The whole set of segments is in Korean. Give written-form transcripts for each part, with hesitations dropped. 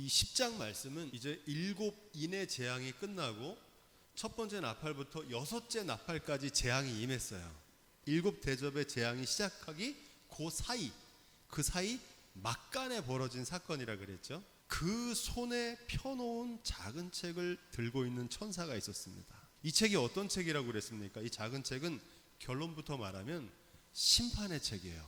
10장 말씀은 이제 7인의 재앙이 끝나고 첫 번째 나팔부터 여섯째 나팔까지 재앙이 임했어요. 7대접의 재앙이 시작하기 그 사이 막간에 벌어진 사건이라 그랬죠. 그 손에 펴놓은 작은 책을 들고 있는 천사가 있었습니다. 이 책이 어떤 책이라고 그랬습니까? 이 작은 책은 결론부터 말하면 심판의 책이에요.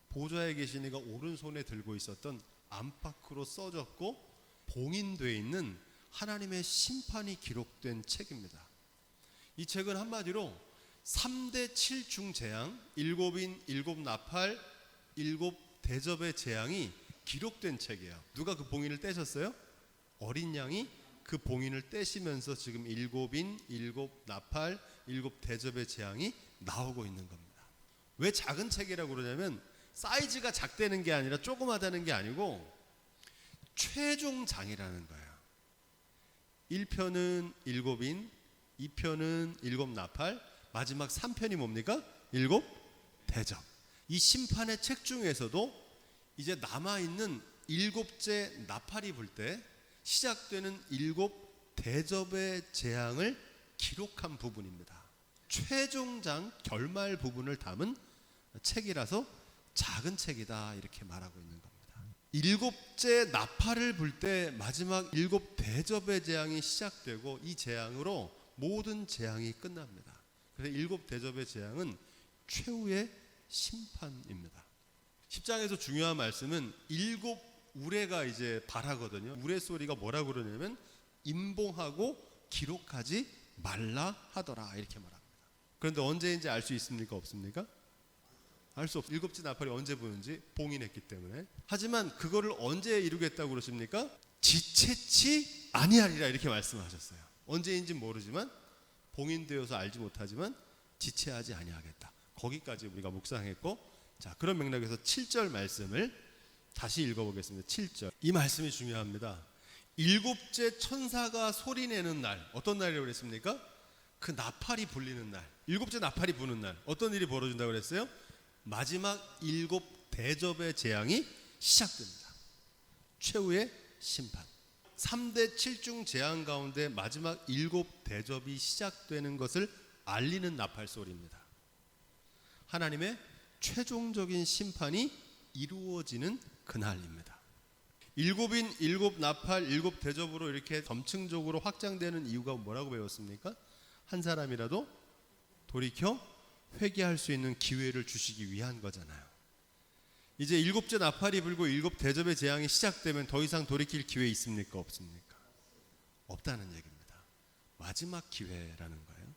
보좌에 계신 이가 오른손에 들고 있었던 안팎으로 써졌고 봉인되어 있는 하나님의 심판이 기록된 책입니다. 이 책은 한마디로 3대 7중 재앙, 7인 7나팔 7대접의 재앙이 기록된 책이에요. 누가 그 봉인을 떼셨어요? 어린 양이 그 봉인을 떼시면서 지금 7인 7나팔 7대접의 재앙이 나오고 있는 겁니다. 왜 작은 책이라고 그러냐면 사이즈가 작다는 게 아니라 조그마다는 게 아니고 최종장이라는 거예요. 1편은 7인, 2편은 7나팔, 마지막 3편이 뭡니까? 7대접. 이 심판의 책 중에서도 이제 남아있는 7째 나팔이 불 때 시작되는 7대접의 재앙을 기록한 부분입니다. 최종장 결말 부분을 담은 책이라서 작은 책이다 이렇게 말하고 있는 겁니다. 7째 나팔을 불 때 마지막 7대접의 재앙이 시작되고 이 재앙으로 모든 재앙이 끝납니다. 그래서 7대접의 재앙은 최후의 심판입니다. 10장에서 중요한 말씀은 7 우레가 이제 발하거든요. 우레 소리가 뭐라고 그러냐면 임봉하고 기록하지 말라 하더라 이렇게 말합니다. 그런데 언제인지 알 수 있습니까? 없습니까? 알 수 없어요. 7째 나팔이 언제 부는지 봉인했기 때문에. 하지만 그거를 언제 이루겠다고 그러십니까? 지체치 아니하리라 이렇게 말씀하셨어요. 언제인지는 모르지만 봉인되어서 알지 못하지만 지체하지 아니하겠다. 거기까지 우리가 묵상했고, 자, 그런 맥락에서 7절 말씀을 다시 읽어보겠습니다. 7절. 이 말씀이 중요합니다. 7째 천사가 소리내는 날, 어떤 날이라고 그랬습니까? 그 나팔이 불리는 날, 7째 나팔이 부는 날, 어떤 일이 벌어진다고 그랬어요? 마지막 7대접의 재앙이 시작됩니다. 최후의 심판. 3대 7중 재앙 가운데 마지막 7대접이 시작되는 것을 알리는 나팔 소리입니다. 하나님의 최종적인 심판이 이루어지는 그날입니다. 7인 7나팔 7대접으로 이렇게 점층적으로 확장되는 이유가 뭐라고 배웠습니까? 한 사람이라도 돌이켜 회개할 수 있는 기회를 주시기 위한 거잖아요. 이제 7째 나팔이 불고 7대접의 재앙이 시작되면 더 이상 돌이킬 기회 있습니까? 없습니까? 없다는 얘기입니다. 마지막 기회라는 거예요.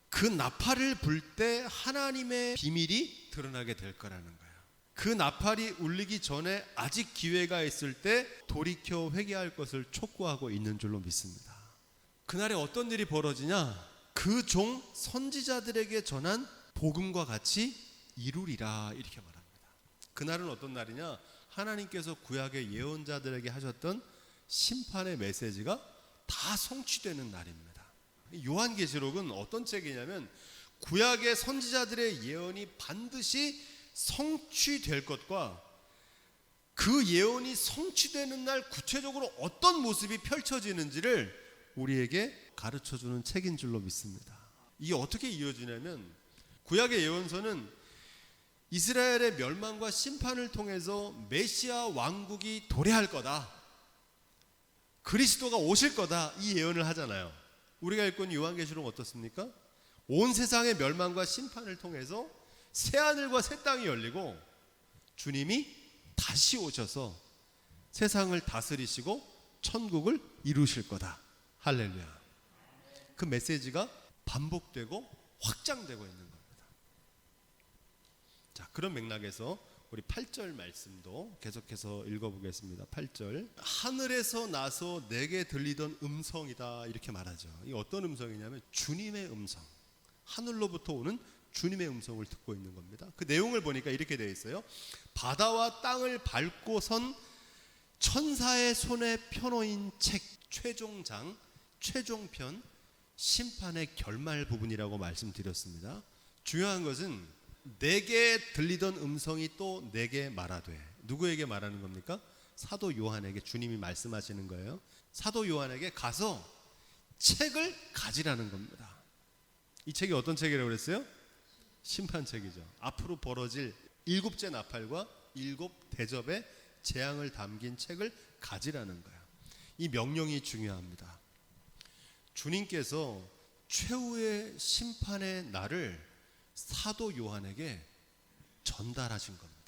그 나팔을 불 때 하나님의 비밀이 드러나게 될 거라는 거예요. 그 나팔이 울리기 전에 아직 기회가 있을 때 돌이켜 회개할 것을 촉구하고 있는 줄로 믿습니다. 그날에 어떤 일이 벌어지냐? 그 종 선지자들에게 전한 복음과 같이 이루리라 이렇게 말합니다. 그날은 어떤 날이냐? 하나님께서 구약의 예언자들에게 하셨던 심판의 메시지가 다 성취되는 날입니다. 요한계시록은 어떤 책이냐면 구약의 선지자들의 예언이 반드시 성취될 것과 그 예언이 성취되는 날 구체적으로 어떤 모습이 펼쳐지는지를 우리에게 가르쳐주는 책인 줄로 믿습니다. 이게 어떻게 이어지냐면 구약의 예언서는 이스라엘의 멸망과 심판을 통해서 메시아 왕국이 도래할 거다, 그리스도가 오실 거다, 이 예언을 하잖아요. 우리가 읽고 있는 요한계시록은 어떻습니까? 온 세상의 멸망과 심판을 통해서 새하늘과 새 땅이 열리고 주님이 다시 오셔서 세상을 다스리시고 천국을 이루실 거다. 할렐루야. 그 메시지가 반복되고 확장되고 있는 겁니다. 자, 그런 맥락에서 우리 8절 말씀도 계속해서 읽어보겠습니다. 8절. 하늘에서 나서 내게 들리던 음성이다 이렇게 말하죠. 이 어떤 음성이냐면 주님의 음성, 하늘로부터 오는 주님의 음성을 듣고 있는 겁니다. 그 내용을 보니까 이렇게 되어 있어요. 바다와 땅을 밟고 선 천사의 손에 펴놓인 책, 최종장, 최종편, 심판의 결말 부분이라고 말씀드렸습니다. 중요한 것은 내게 들리던 음성이 또 내게 말하되, 누구에게 말하는 겁니까? 사도 요한에게 주님이 말씀하시는 거예요. 사도 요한에게 가서 책을 가지라는 겁니다. 이 책이 어떤 책이라고 그랬어요? 심판책이죠. 앞으로 벌어질 7째 나팔과 7 대접의 재앙을 담긴 책을 가지라는 거예요. 이 명령이 중요합니다. 주님께서 최후의 심판의 날을 사도 요한에게 전달하신 겁니다.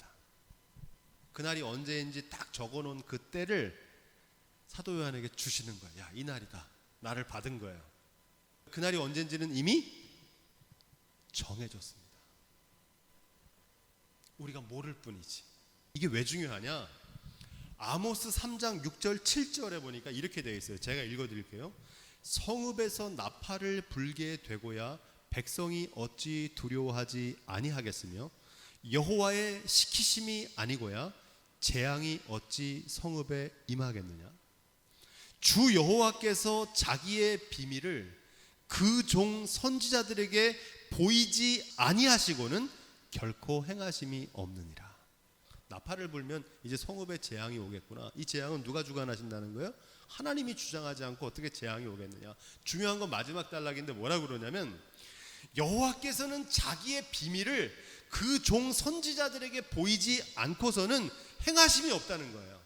그날이 언제인지 딱 적어놓은 그 때를 사도 요한에게 주시는 거예요. 야, 이 날이다. 나를 받은 거예요. 그날이 언제인지는 이미 정해졌습니다. 우리가 모를 뿐이지. 이게 왜 중요하냐? 아모스 3장 6절 7절에 보니까 이렇게 되어 있어요. 제가 읽어드릴게요. 성읍에서 나팔을 불게 되고야 백성이 어찌 두려워하지 아니하겠으며 여호와의 시키심이 아니고야 재앙이 어찌 성읍에 임하겠느냐. 주 여호와께서 자기의 비밀을 그 종 선지자들에게 보이지 아니하시고는 결코 행하심이 없느니라. 나팔을 불면 이제 성읍에 재앙이 오겠구나. 이 재앙은 누가 주관하신다는 거예요? 하나님이 주장하지 않고 어떻게 재앙이 오겠느냐. 중요한 건 마지막 단락인데 뭐라고 그러냐면 여호와께서는 자기의 비밀을 그 종 선지자들에게 보이지 않고서는 행하심이 없다는 거예요.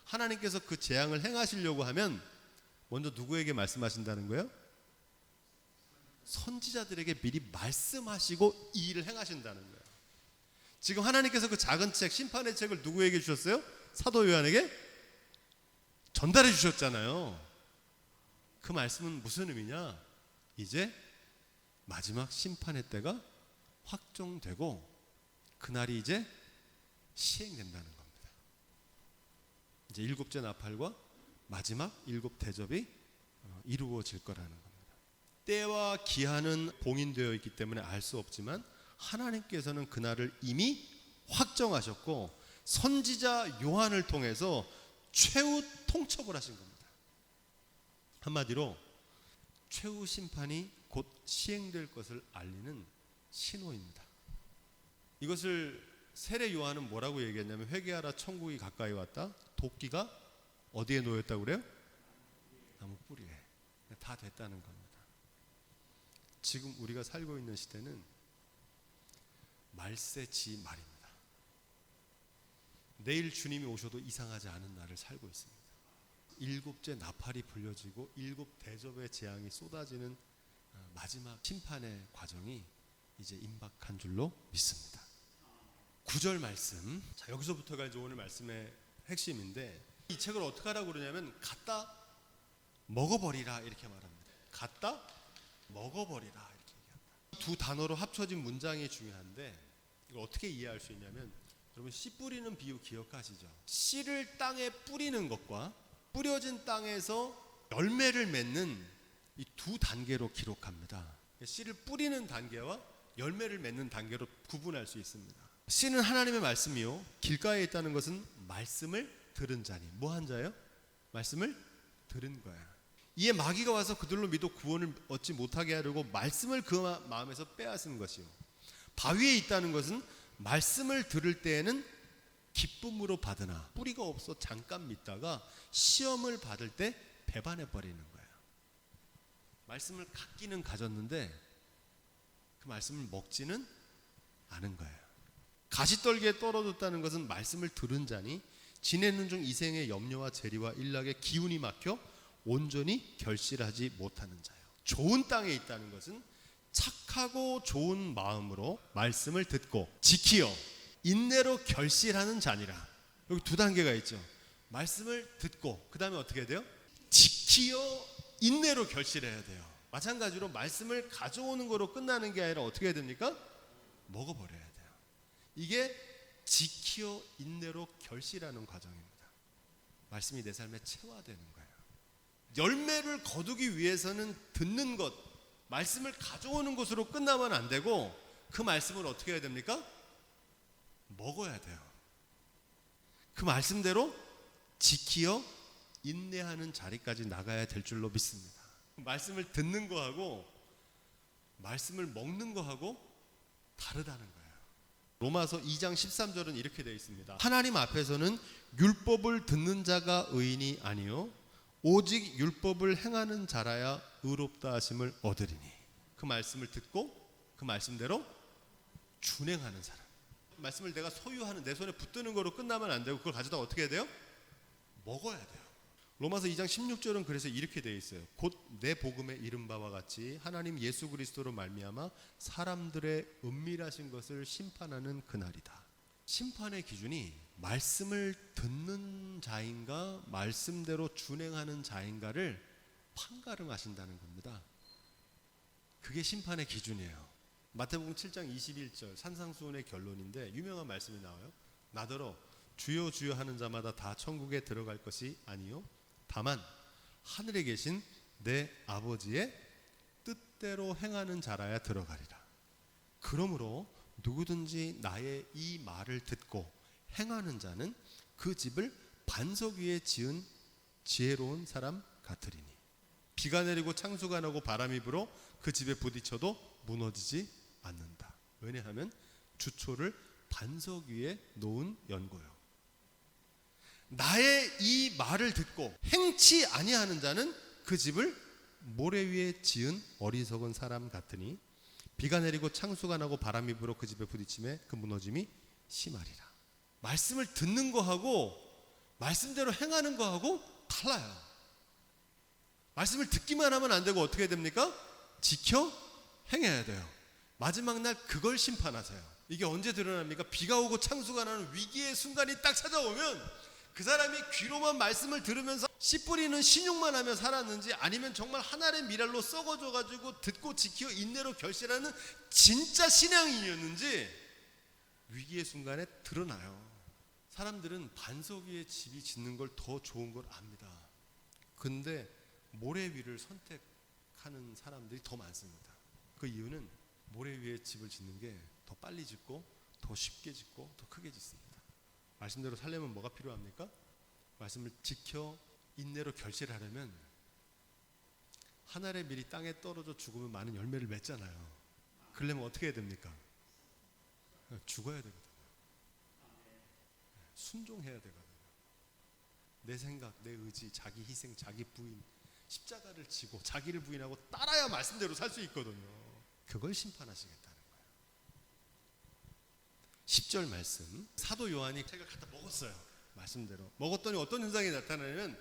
하나님께서 그 재앙을 행하시려고 하면 먼저 누구에게 말씀하신다는 거예요? 선지자들에게 미리 말씀하시고 이 일을 행하신다는 거예요. 지금 하나님께서 그 작은 책, 심판의 책을 누구에게 주셨어요? 사도 요한에게 전달해 주셨잖아요. 그 말씀은 무슨 의미냐? 이제 마지막 심판의 때가 확정되고 그날이 이제 시행된다는 겁니다. 이제 7째 나팔과 마지막 7 대접이 이루어질 거라는 겁니다. 때와 기한은 봉인되어 있기 때문에 알 수 없지만 하나님께서는 그날을 이미 확정하셨고 선지자 요한을 통해서 최후 통첩을 하신 겁니다. 한마디로 최후 심판이 곧 시행될 것을 알리는 신호입니다. 이것을 세례 요한은 뭐라고 얘기했냐면 회개하라 천국이 가까이 왔다. 도끼가 어디에 놓였다고 그래요? 나무 뿌리에. 다 됐다는 겁니다. 지금 우리가 살고 있는 시대는 말세지 말입니다. 내일 주님이 오셔도 이상하지 않은 날을 살고 있습니다. 7째 나팔이 불려지고 7 대접의 재앙이 쏟아지는 마지막 심판의 과정이 이제 임박한 줄로 믿습니다. 9절 말씀. 자, 여기서부터가 이제 오늘 말씀의 핵심인데 이 책을 어떻게 하라고 그러냐면 갖다 먹어버리라 이렇게 말합니다. 갖다 먹어버리라 이렇게 얘기합니다. 두 단어로 합쳐진 문장이 중요한데 이걸 어떻게 이해할 수 있냐면 여러분 씨 뿌리는 비유 기억하시죠? 씨를 땅에 뿌리는 것과 뿌려진 땅에서 열매를 맺는 이 두 단계로 기록합니다. 씨를 뿌리는 단계와 열매를 맺는 단계로 구분할 수 있습니다. 씨는 하나님의 말씀이요 길가에 있다는 것은 말씀을 들은 자니. 뭐 한 자예요? 말씀을 들은 거야. 이에 마귀가 와서 그들로 믿어 구원을 얻지 못하게 하려고 말씀을 그 마음에서 빼앗은 것이요. 바위에 있다는 것은 말씀을 들을 때에는 기쁨으로 받으나 뿌리가 없어 잠깐 믿다가 시험을 받을 때 배반해 버리는 거예요. 말씀을 갖기는 가졌는데 그 말씀을 먹지는 않은 거예요. 가시떨기에 떨어졌다는 것은 말씀을 들은 자니 지내는 중 이생의 염려와 재리와 일락에 기운이 막혀 온전히 결실하지 못하는 자요. 좋은 땅에 있다는 것은 착하고 좋은 마음으로 말씀을 듣고 지키어 인내로 결실하는 자니라. 여기 두 단계가 있죠. 말씀을 듣고 그 다음에 어떻게 해야 돼요? 지키어 인내로 결실해야 돼요. 마찬가지로 말씀을 가져오는 거로 끝나는 게 아니라 어떻게 해야 됩니까? 먹어버려야 돼요. 이게 지키어 인내로 결실하는 과정입니다. 말씀이 내 삶에 체화되는 거예요. 열매를 거두기 위해서는 듣는 것, 말씀을 가져오는 것으로 끝나면 안 되고 그 말씀을 어떻게 해야 됩니까? 먹어야 돼요. 그 말씀대로 지키어 인내하는 자리까지 나가야 될 줄로 믿습니다. 말씀을 듣는 거하고 말씀을 먹는 거하고 다르다는 거예요. 로마서 2장 13절은 이렇게 되어 있습니다. 하나님 앞에서는 율법을 듣는 자가 의인이 아니요 오직 율법을 행하는 자라야 의롭다 하심을 얻으리니. 그 말씀을 듣고 그 말씀대로 준행하는 사람. 말씀을 내가 소유하는, 내 손에 붙드는 거로 끝나면 안 되고 그걸 가져다 어떻게 해야 돼요? 먹어야 돼요. 로마서 2장 16절은 그래서 이렇게 되어 있어요. 곧 내 복음에 이른 바와 같이 하나님 예수 그리스도로 말미암아 사람들의 은밀하신 것을 심판하는 그날이다. 심판의 기준이 말씀을 듣는 자인가 말씀대로 준행하는 자인가를 판가름하신다는 겁니다. 그게 심판의 기준이에요. 마태복음 7장 21절 산상수훈의 결론인데 유명한 말씀이 나와요. 나더러 주여 주여 하는 자마다 다 천국에 들어갈 것이 아니요 다만 하늘에 계신 내 아버지의 뜻대로 행하는 자라야 들어가리라. 그러므로 누구든지 나의 이 말을 듣고 행하는 자는 그 집을 반석 위에 지은 지혜로운 사람 같으리니 비가 내리고 창수가 나고 바람이 불어 그 집에 부딪혀도 무너지지 않는다. 왜냐하면 주초를 반석 위에 놓은 연고요. 나의 이 말을 듣고 행치 아니하는 자는 그 집을 모래 위에 지은 어리석은 사람 같으니 비가 내리고 창수가 나고 바람이 불어 그 집에 부딪힘에 그 무너짐이 심하리라. 말씀을 듣는 거하고 말씀대로 행하는 거하고 달라요. 말씀을 듣기만 하면 안 되고 어떻게 됩니까? 지켜 행해야 돼요. 마지막 날 그걸 심판하세요. 이게 언제 드러납니까? 비가 오고 창수가 나는 위기의 순간이 딱 찾아오면 그 사람이 귀로만 말씀을 들으면서 씨 뿌리는 신용만 하며 살았는지 아니면 정말 하나의 미랄로 썩어져 가지고 듣고 지키어 인내로 결실하는 진짜 신앙인이었는지 위기의 순간에 드러나요. 사람들은 반석 위에 집이 짓는 걸 더 좋은 걸 압니다. 근데 모래 위를 선택하는 사람들이 더 많습니다. 그 이유는 모래 위에 집을 짓는 게 더 빨리 짓고 더 쉽게 짓고 더 크게 짓습니다. 말씀대로 살려면 뭐가 필요합니까? 말씀을 지켜 인내로 결실하려면 한 알의 밀이 땅에 떨어져 죽으면 많은 열매를 맺잖아요. 그러려면 어떻게 해야 됩니까? 죽어야 되거든요. 순종해야 되거든요. 내 생각, 내 의지, 자기 희생, 자기 부인, 십자가를 지고 자기를 부인하고 따라야 말씀대로 살 수 있거든요. 그걸 심판하시겠다는 거예요. 10절 말씀, 사도 요한이 책을 갖다 먹었어요. 말씀대로 먹었더니 어떤 현상이 나타나냐면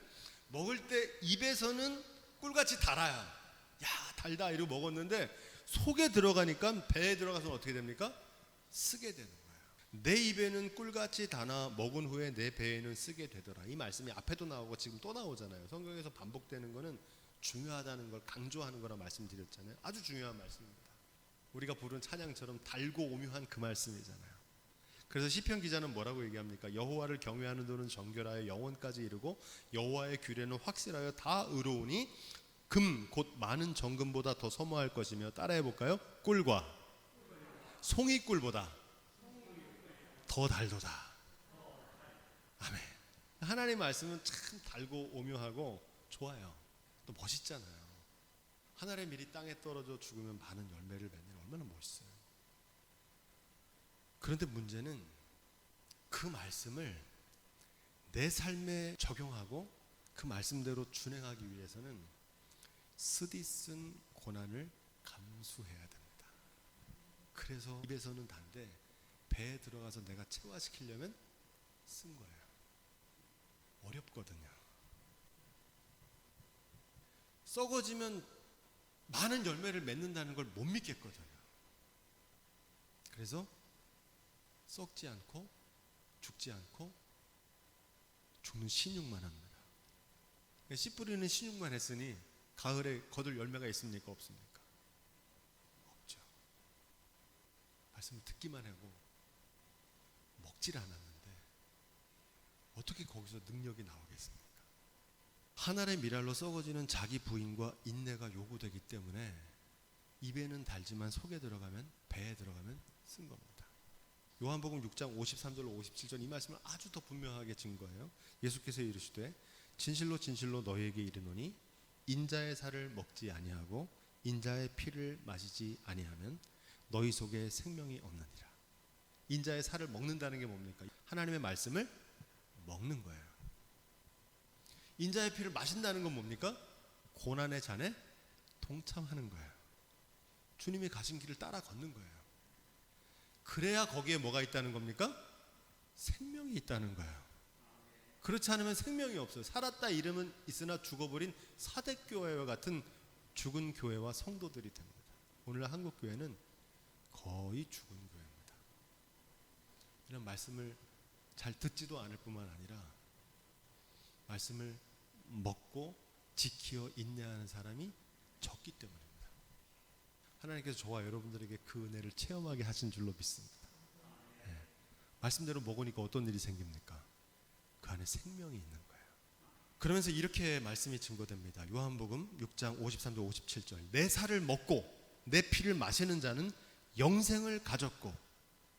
먹을 때 입에서는 꿀같이 달아요. 야 달다 이러고 먹었는데 속에 들어가니까 배에 들어가서 어떻게 됩니까? 쓰게 되는 거예요. 내 입에는 꿀같이 달아 먹은 후에 내 배에는 쓰게 되더라. 이 말씀이 앞에도 나오고 지금 또 나오잖아요. 성경에서 반복되는 거는 중요하다는 걸 강조하는 거라 말씀드렸잖아요. 아주 중요한 말씀입니다. 우리가 부른 찬양처럼 달고 오묘한 그 말씀이잖아요. 그래서 시편 기자는 뭐라고 얘기합니까? 여호와를 경외하는 도는 정결하여 영원까지 이르고 여호와의 규례는 확실하여 다 의로우니 금 곧 많은 정금보다 더 선호할 것이며 따라해 볼까요? 꿀과 송이꿀보다 더 달도다. 아멘. 하나님 말씀은 참 달고 오묘하고 좋아요. 또 멋있잖아요. 하늘의 밀이 땅에 떨어져 죽으면 많은 열매를 맺는 얼마나 멋있어요. 그런데 문제는 그 말씀을 내 삶에 적용하고 그 말씀대로 준행하기 위해서는 쓰디쓴 고난을 감수해야 됩니다. 그래서 입에서는 단데 배에 들어가서 내가 체화시키려면 쓴 거예요. 어렵거든요. 썩어지면 많은 열매를 맺는다는 걸 못 믿겠거든요. 그래서 썩지 않고 죽지 않고 죽는 신육만 합니다. 씨 뿌리는 신육만 했으니 가을에 거둘 열매가 있습니까? 없습니까? 없죠. 말씀을 듣기만 하고 먹질 않았는데 어떻게 거기서 능력이 나오겠습니까? 한 알의 미랄로 썩어지는 자기 부인과 인내가 요구되기 때문에 입에는 달지만 속에 들어가면 배에 들어가면 쓴 겁니다. 요한복음 6장 53절로 57절 이 말씀을 아주 더 분명하게 증거해요. 예수께서 이르시되 진실로 진실로 너희에게 이르노니 인자의 살을 먹지 아니하고 인자의 피를 마시지 아니하면 너희 속에 생명이 없느니라. 인자의 살을 먹는다는 게 뭡니까? 하나님의 말씀을 먹는 거예요. 인자의 피를 마신다는 건 뭡니까? 고난의 잔에 동참하는 거예요. 주님이 가신 길을 따라 걷는 거예요. 그래야 거기에 뭐가 있다는 겁니까? 생명이 있다는 거예요. 그렇지 않으면 생명이 없어요. 살았다 이름은 있으나 죽어버린 사대교회와 같은 죽은 교회와 성도들이 됩니다. 오늘 한국교회는 거의 죽은 교회입니다. 이런 말씀을 잘 듣지도 않을 뿐만 아니라 말씀을 먹고 지키어 인내하는 사람이 적기 때문입니다. 하나님께서 저와 여러분들에게 그 은혜를 체험하게 하신 줄로 믿습니다. 네. 말씀대로 먹으니까 어떤 일이 생깁니까? 그 안에 생명이 있는 거예요. 그러면서 이렇게 말씀이 증거됩니다. 요한복음 6장 53절 57절 내 살을 먹고 내 피를 마시는 자는 영생을 가졌고,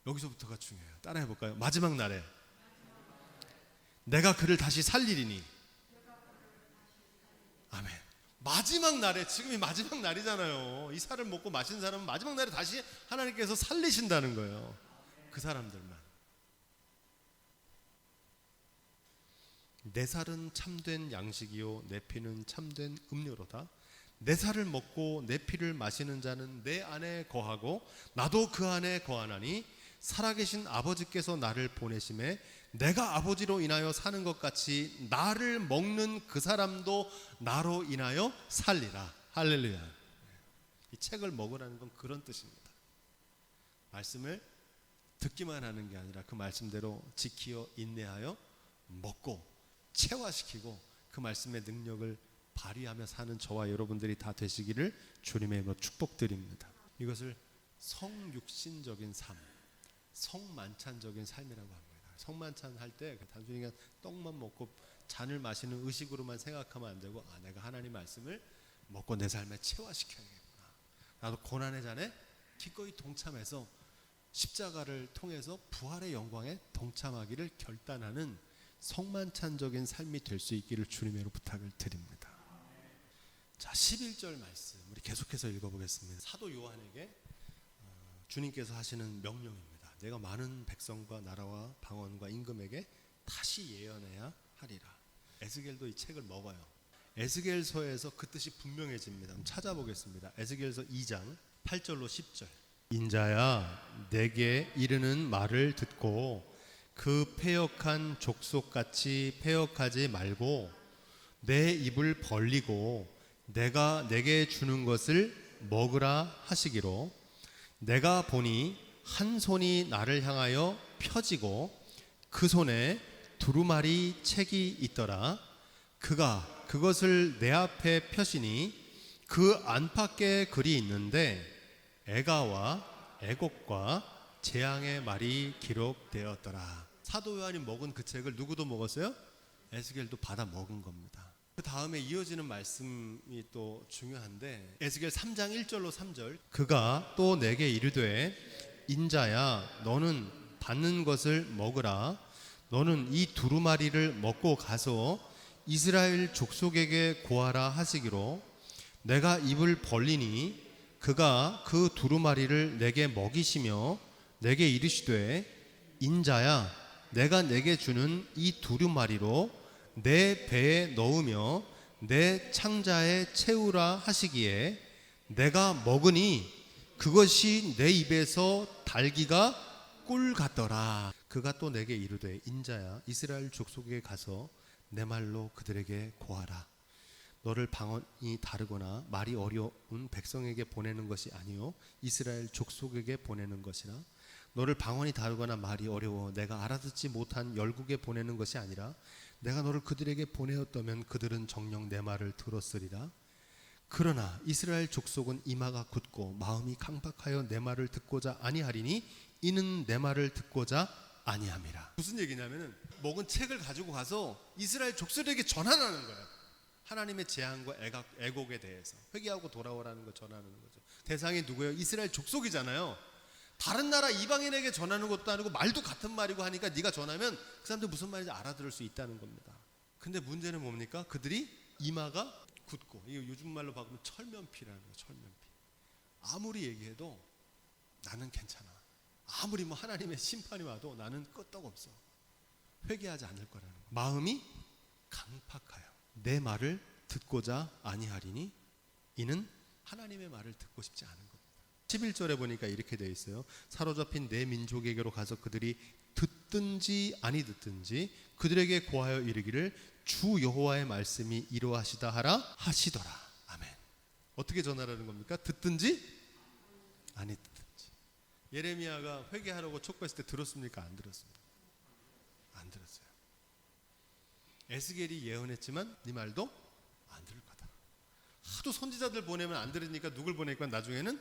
여기서부터가 중요해요. 따라해 볼까요? 마지막 날에 내가 그를 다시 살리리니. 아멘. 마지막 날에, 지금이 마지막 날이잖아요. 이 살을 먹고 마신 사람은 마지막 날에 다시 하나님께서 살리신다는 거예요. 그 사람들만. 내 살은 참된 양식이요 내 피는 참된 음료로다. 내 살을 먹고 내 피를 마시는 자는 내 안에 거하고 나도 그 안에 거하나니 살아계신 아버지께서 나를 보내심에 내가 아버지로 인하여 사는 것 같이 나를 먹는 그 사람도 나로 인하여 살리라. 할렐루야. 이 책을 먹으라는 건 그런 뜻입니다. 말씀을 듣기만 하는 게 아니라 그 말씀대로 지키어 인내하여 먹고 체화시키고 그 말씀의 능력을 발휘하며 사는 저와 여러분들이 다 되시기를 주님의 이름으로 축복드립니다. 이것을 성육신적인 삶, 성만찬적인 삶이라고 합니다. 성만찬 할 때 단순히 그냥 떡만 먹고 잔을 마시는 의식으로만 생각하면 안 되고, 내가 하나님 말씀을 먹고 내 삶에 체화시켜야겠구나. 나도 고난의 잔에 기꺼이 동참해서 십자가를 통해서 부활의 영광에 동참하기를 결단하는 성만찬적인 삶이 될 수 있기를 주님으로 부탁을 드립니다. 자, 11절 말씀 우리 계속해서 읽어보겠습니다. 사도 요한에게 주님께서 하시는 명령입니다. 내가 많은 백성과 나라와 방언과 임금에게 다시 예언해야 하리라. 에스겔도 이 책을 먹어요. 에스겔서에서 그 뜻이 분명해집니다. 한번 찾아보겠습니다. 에스겔서 2장 8절로 10절. 인자야 내게 이르는 말을 듣고 그 패역한 족속같이 패역하지 말고 내 입을 벌리고 내가 내게 주는 것을 먹으라 하시기로, 내가 보니 한 손이 나를 향하여 펴지고 그 손에 두루마리 책이 있더라. 그가 그것을 내 앞에 펴시니 그 안팎에 글이 있는데 애가와 애곡과 재앙의 말이 기록되었더라. 사도 요한이 먹은 그 책을 누구도 먹었어요? 에스겔도 받아 먹은 겁니다. 그 다음에 이어지는 말씀이 또 중요한데, 에스겔 3장 1절로 3절. 그가 또 내게 이르되 인자야 너는 받는 것을 먹으라. 너는 이 두루마리를 먹고 가서 이스라엘 족속에게 고하라 하시기로, 내가 입을 벌리니 그가 그 두루마리를 내게 먹이시며 내게 이르시되 인자야 내가 내게 주는 이 두루마리로 내 배에 넣으며 내 창자에 채우라 하시기에 내가 먹으니 그것이 내 입에서 달기가 꿀 같더라. 그가 또 내게 이르되 인자야 이스라엘 족속에 가서 내 말로 그들에게 고하라. 너를 방언이 다르거나 말이 어려운 백성에게 보내는 것이 아니요 이스라엘 족속에게 보내는 것이라. 너를 방언이 다르거나 말이 어려워 내가 알아듣지 못한 열국에 보내는 것이 아니라 내가 너를 그들에게 보내었다면 그들은 정녕 내 말을 들었으리라. 그러나 이스라엘 족속은 이마가 굳고 마음이 강박하여 내 말을 듣고자 아니하리니 이는 내 말을 듣고자 아니함이라. 무슨 얘기냐면은 먹은 책을 가지고 가서 이스라엘 족속에게 전하라는 거예요. 하나님의 재앙과 애곡에 대해서 회개하고 돌아오라는 걸 전하는 거죠. 대상이 누구예요? 이스라엘 족속이잖아요. 다른 나라 이방인에게 전하는 것도 아니고 말도 같은 말이고 하니까 네가 전하면 그 사람들 무슨 말인지 알아들을 수 있다는 겁니다. 근데 문제는 뭡니까? 그들이 이마가 굳고, 이거 요즘 말로 바꾸면 철면피라는 거예요. 철면피. 아무리 얘기해도 나는 괜찮아, 아무리 뭐 하나님의 심판이 와도 나는 끄떡없어. 회개하지 않을 거라는 거. 마음이 강팍하여 내 말을 듣고자 아니하리니 이는 하나님의 말을 듣고 싶지 않은 겁니다. 11절에 보니까 이렇게 되어 있어요. 사로잡힌 내 민족에게로 가서 그들이 듣든지 아니 듣든지 그들에게 고하여 이르기를 주 여호와의 말씀이 이러하시다 하라 하시더라. 아멘. 어떻게 전하라는 겁니까? 듣든지 아니 듣든지. 예레미야가 회개하라고 촉구했을 때 들었습니까? 안 들었습니까? 안 들었어요. 에스겔이 예언했지만 네 말도 안 들을 거다. 하도 선지자들 보내면 안 들으니까 누굴 보내니까 나중에는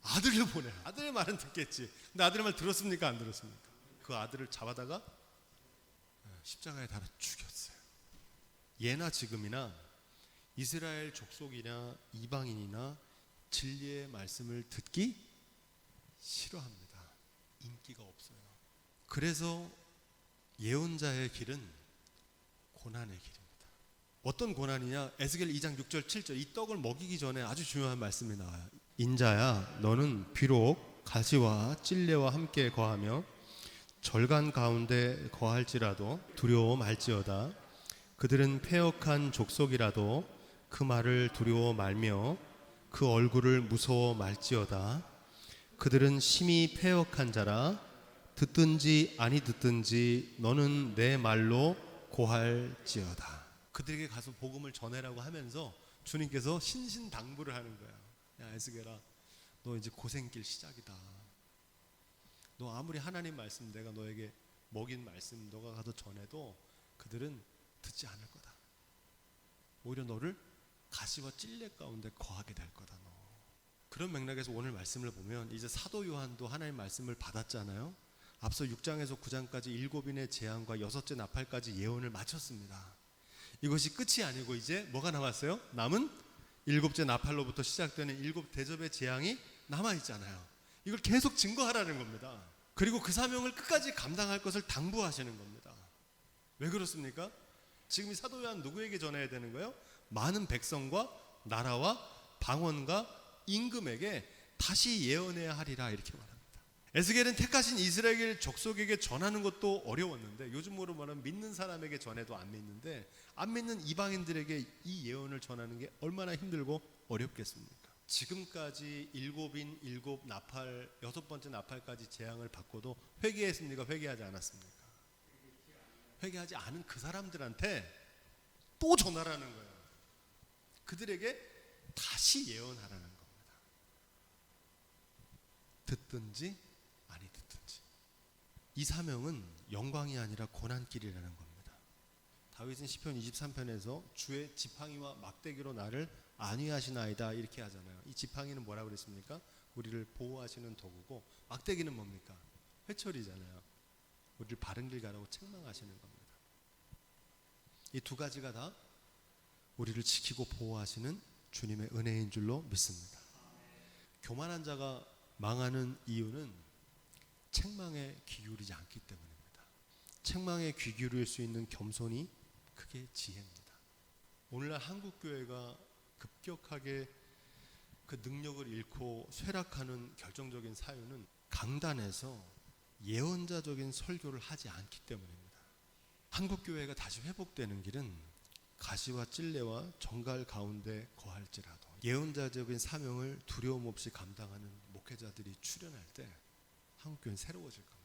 아들을 보내. 아들의 말은 듣겠지. 근데 아들의 말 들었습니까? 안 들었습니까? 그 아들을 잡아다가 십자가에 달아 죽였어요. 예나 지금이나 이스라엘 족속이나 이방인이나 진리의 말씀을 듣기 싫어합니다. 인기가 없어요. 그래서 예언자의 길은 고난의 길입니다. 어떤 고난이냐? 에스겔 2장 6절 7절 이 떡을 먹이기 전에 아주 중요한 말씀이 나와요. 인자야 너는 비록 가시와 찔레와 함께 거하며 절간 가운데 거할지라도 두려워 말지어다. 그들은 패역한 족속이라도 그 말을 두려워 말며 그 얼굴을 무서워 말지어다. 그들은 심히 패역한 자라 듣든지 아니 듣든지 너는 내 말로 고할지어다. 그들에게 가서 복음을 전해라고 하면서 주님께서 신신당부를 하는 거야. 야 에스겔아, 너 이제 고생길 시작이다. 너 아무리 하나님 말씀 내가 너에게 먹인 말씀 너가 가서 전해도 그들은 듣지 않을 거다. 오히려 너를 가시와 찔레 가운데 거하게 될 거다. 너. 그런 맥락에서 오늘 말씀을 보면 이제 사도 요한도 하나님 말씀을 받았잖아요. 앞서 6장에서 9장까지 7인의 재앙과 6째 나팔까지 예언을 마쳤습니다. 이것이 끝이 아니고 이제 뭐가 남았어요? 남은 7째 나팔로부터 시작되는 7 대접의 재앙이 남아있잖아요. 이걸 계속 증거하라는 겁니다. 그리고 그 사명을 끝까지 감당할 것을 당부하시는 겁니다. 왜 그렇습니까? 지금 이 사도 요한 누구에게 전해야 되는 거예요? 많은 백성과 나라와 방언과 임금에게 다시 예언해야 하리라 이렇게 말합니다. 에스겔은 택하신 이스라엘 족속에게 전하는 것도 어려웠는데 요즘으로 말하면 믿는 사람에게 전해도 안 믿는데 안 믿는 이방인들에게 이 예언을 전하는 게 얼마나 힘들고 어렵겠습니까? 지금까지 7인 7 나팔 6번째 나팔까지 재앙을 받고도 회개했습니까? 회개하지 않았습니까? 회개하지 않은 그 사람들한테 또 전하라는 거예요. 그들에게 다시 예언하라는 겁니다. 듣든지 아니 듣든지. 이 사명은 영광이 아니라 고난길이라는 겁니다. 다윗은 시편 23편에서 주의 지팡이와 막대기로 나를 안위하시나이다 이렇게 하잖아요. 이 지팡이는 뭐라고 그랬습니까? 우리를 보호하시는 도구고 막대기는 뭡니까? 회초리잖아요. 우리를 바른 길 가라고 책망하시는 겁니다. 이 두 가지가 다 우리를 지키고 보호하시는 주님의 은혜인 줄로 믿습니다. 교만한 자가 망하는 이유는 책망에 귀 기울이지 않기 때문입니다. 책망에 귀 기울일 수 있는 겸손이 그게 지혜입니다. 오늘날 한국교회가 급격하게 그 능력을 잃고 쇠락하는 결정적인 사유는 강단에서 예언자적인 설교를 하지 않기 때문입니다. 한국교회가 다시 회복되는 길은 가시와 찔레와 정갈 가운데 거할지라도 예언자적인 사명을 두려움 없이 감당하는 목회자들이 출현할 때 한국교회는 새로워질 겁니다.